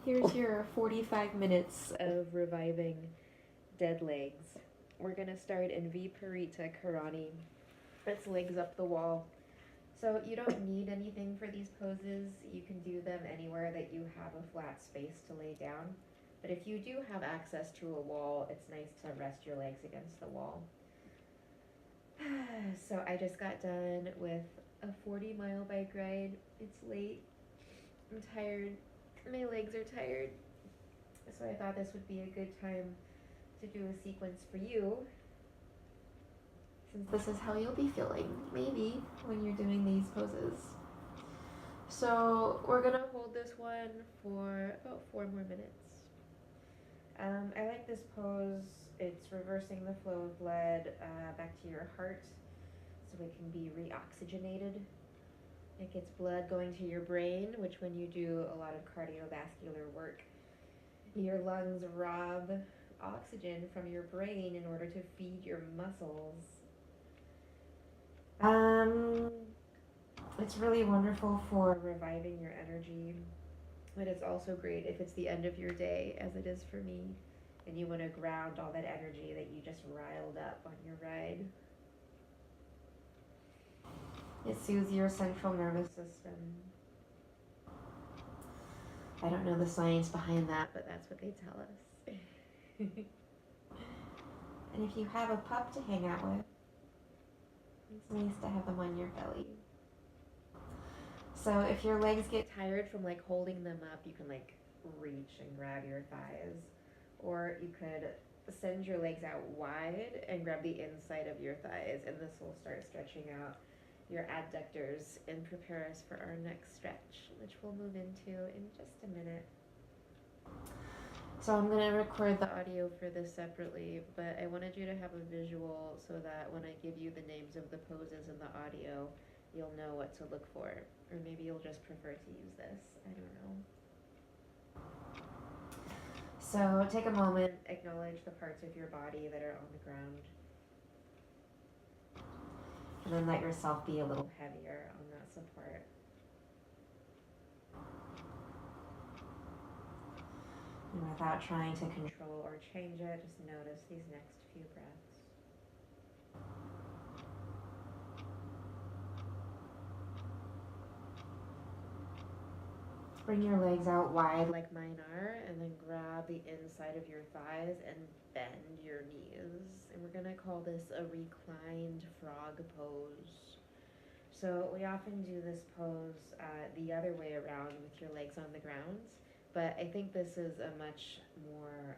Here's your 45 minutes of reviving dead legs. We're gonna start in Viparita Karani. That's legs up the wall. So you don't need anything for these poses. You can do them anywhere that you have a flat space to lay down. But if you do have access to a wall, it's nice to rest your legs against the wall. So I just got done with a 40-mile bike ride. It's late. I'm tired. My legs are tired. So I thought this would be a good time to do a sequence for you, since this is how you'll be feeling, maybe, when you're doing these poses. So we're gonna hold this one for about 4 more minutes. I like this pose. It's reversing the flow of blood back to your heart so it can be reoxygenated. It gets blood going to your brain, which when you do a lot of cardiovascular work, your lungs rob oxygen from your brain in order to feed your muscles. It's really wonderful for reviving your energy, but it's also great if it's the end of your day, as it is for me, and you want to ground all that energy that you just riled up on your ride. It soothes your central nervous system. I don't know the science behind that, but that's what they tell us. And if you have a pup to hang out with, it's nice to have them on your belly. So if your legs get tired from like holding them up, you can like reach and grab your thighs. Or you could send your legs out wide and grab the inside of your thighs, and this will start stretching out your adductors and prepare us for our next stretch, which we'll move into in just a minute. So I'm going to record the audio for this separately, but I wanted you to have a visual so that when I give you the names of the poses in the audio, you'll know what to look for. Or maybe you'll just prefer to use this. I don't know. So take a moment, acknowledge the parts of your body that are on the ground. And then let yourself be a little heavier on that support. And without trying to control or change it, just notice these next few breaths. Bring your legs out wide like mine are, and then grab the inside of your thighs and bend your knees. And we're gonna call this a reclined frog pose. So we often do this pose the other way around with your legs on the ground, but I think this is a much more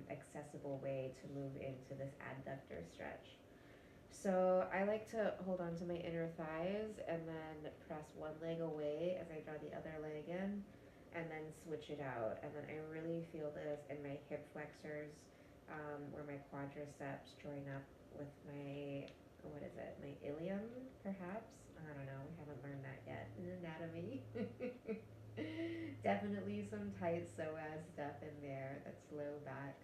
accessible way to move into this adductor stretch. So I like to hold on to my inner thighs and then press one leg away as I draw the other leg in, and then switch it out. And then I really feel this in my hip flexors, where my quadriceps join up with my, what is it, my ilium, perhaps? I don't know, we haven't learned that yet in anatomy. Definitely some tight psoas stuff in there, that's low back.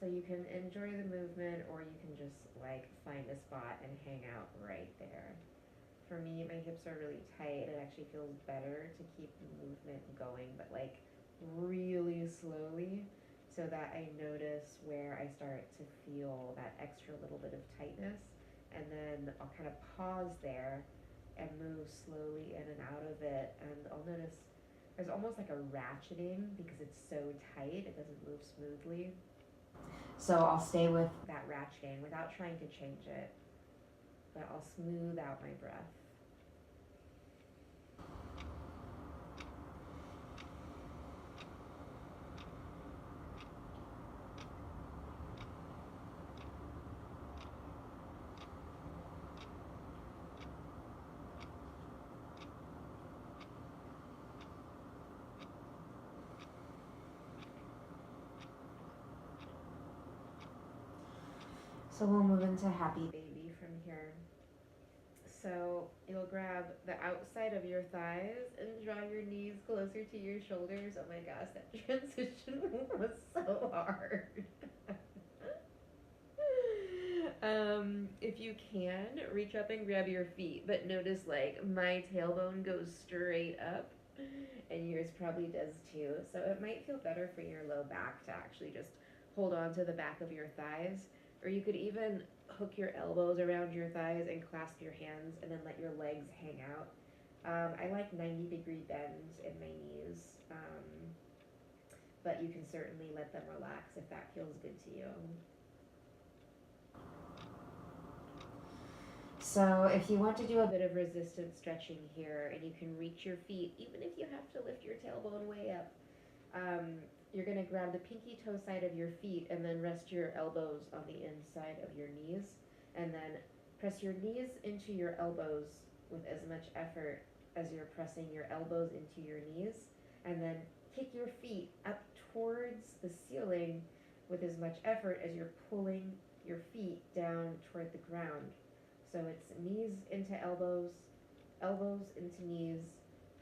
So you can enjoy the movement, or you can just like find a spot and hang out right there. For me, my hips are really tight. It actually feels better to keep the movement going, but like really slowly, so that I notice where I start to feel that extra little bit of tightness. And then I'll kind of pause there and move slowly in and out of it. And I'll notice there's almost like a ratcheting because it's so tight, it doesn't move smoothly. So I'll stay with that ratcheting without trying to change it, but I'll smooth out my breath. So we'll move into happy baby from here. So you'll grab the outside of your thighs and draw your knees closer to your shoulders. Oh my gosh, that transition was so hard. If you can, reach up and grab your feet, but notice like my tailbone goes straight up and yours probably does too. So it might feel better for your low back to actually just hold on to the back of your thighs, or you could even hook your elbows around your thighs and clasp your hands and then let your legs hang out. I like 90-degree bends in my knees, but you can certainly let them relax if that feels good to you. So if you want to do a bit of resistance stretching here and you can reach your feet, even if you have to lift your tailbone way up, you're going to grab the pinky toe side of your feet and then rest your elbows on the inside of your knees, and then press your knees into your elbows with as much effort as you're pressing your elbows into your knees, and then kick your feet up towards the ceiling with as much effort as you're pulling your feet down toward the ground. So it's knees into elbows, elbows into knees,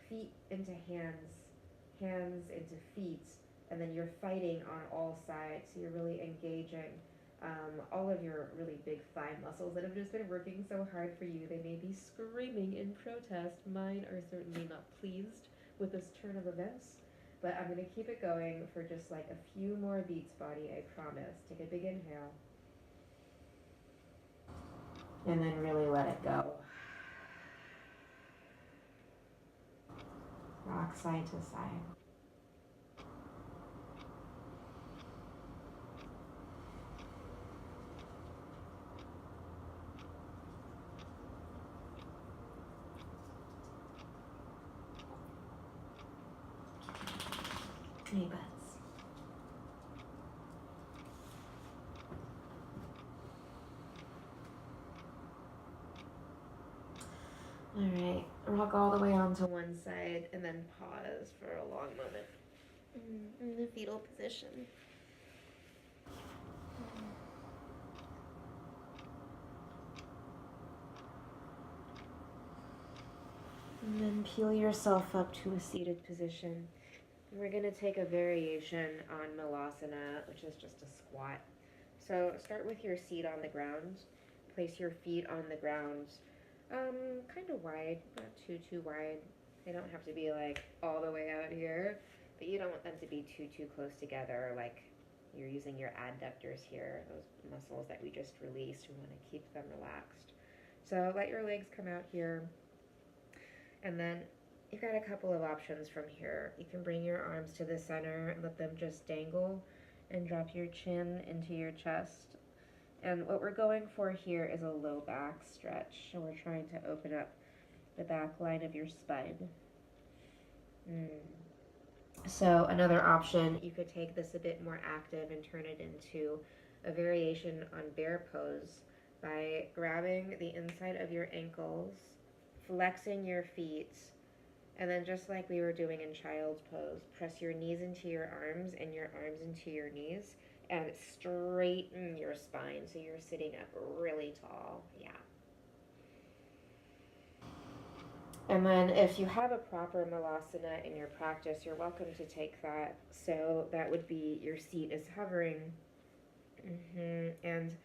feet into hands, hands into feet, and then you're fighting on all sides. So you're really engaging all of your really big thigh muscles that have just been working so hard for you. They may be screaming in protest. Mine are certainly not pleased with this turn of events, but I'm going to keep it going for just like a few more beats, body, I promise. Take a big inhale. And then really let it go. Rock side to side. Knee bends. All right, rock all the way onto one side and then pause for a long moment in the fetal position. And then peel yourself up to a seated position. We're going to take a variation on Malasana, which is just a squat. So start with your seat on the ground. Place your feet on the ground, kind of wide, not too wide. They don't have to be like all the way out here, but you don't want them to be too close together, like you're using your adductors here, those muscles that we just released. We want to keep them relaxed. So let your legs come out here, and then you've got a couple of options from here. You can bring your arms to the center and let them just dangle and drop your chin into your chest. And what we're going for here is a low back stretch. So we're trying to open up the back line of your spine. So another option, you could take this a bit more active and turn it into a variation on bear pose by grabbing the inside of your ankles, flexing your feet, and then just like we were doing in child's pose, press your knees into your arms and your arms into your knees, and straighten your spine so you're sitting up really tall. Yeah. And then if you have a proper Malasana in your practice, you're welcome to take that. So that would be your seat is hovering. And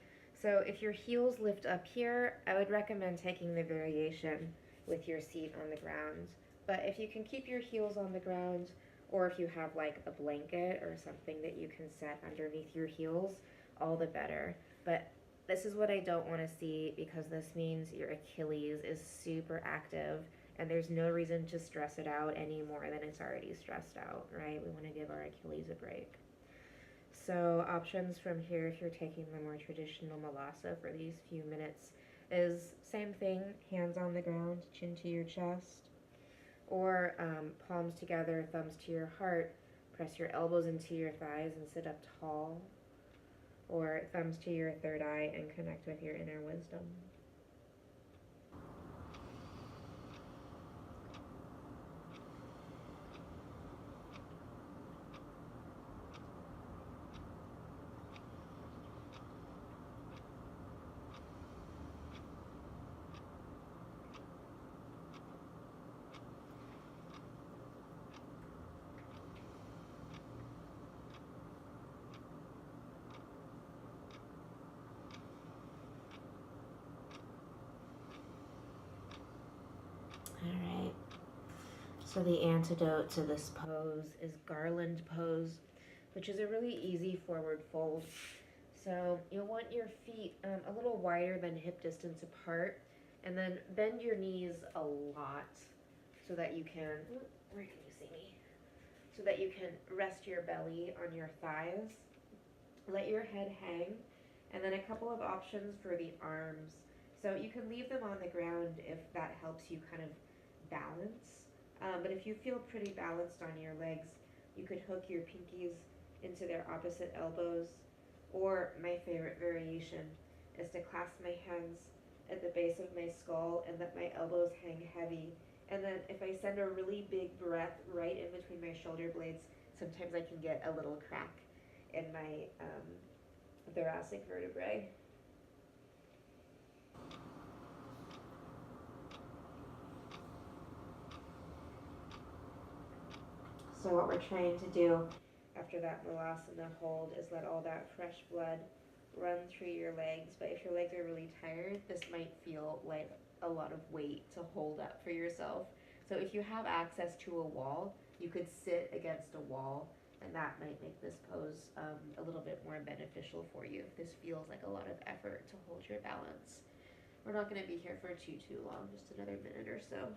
so if your heels lift up here, I would recommend taking the variation with your seat on the ground. But if you can keep your heels on the ground, or if you have like a blanket or something that you can set underneath your heels, all the better. But this is what I don't want to see, because this means your Achilles is super active and there's no reason to stress it out any more than it's already stressed out, right? We want to give our Achilles a break. So options from here, if you're taking the more traditional Malasa for these few minutes, is same thing, hands on the ground, chin to your chest, or palms together, thumbs to your heart, press your elbows into your thighs and sit up tall, or thumbs to your third eye and connect with your inner wisdom. So the antidote to this pose is garland pose, which is a really easy forward fold. So you'll want your feet a little wider than hip distance apart, and then bend your knees a lot so that you can, where can you see me? So that you can rest your belly on your thighs. Let your head hang, and then a couple of options for the arms. So you can leave them on the ground if that helps you kind of balance. But if you feel pretty balanced on your legs, you could hook your pinkies into their opposite elbows. Or my favorite variation is to clasp my hands at the base of my skull and let my elbows hang heavy. And then if I send a really big breath right in between my shoulder blades, sometimes I can get a little crack in my thoracic vertebrae. So what we're trying to do after that Malasana hold is let all that fresh blood run through your legs. But if your legs are really tired, this might feel like a lot of weight to hold up for yourself. So if you have access to a wall, you could sit against a wall, and that might make this pose a little bit more beneficial for you if this feels like a lot of effort to hold your balance. We're not going to be here for too long, just another minute or so.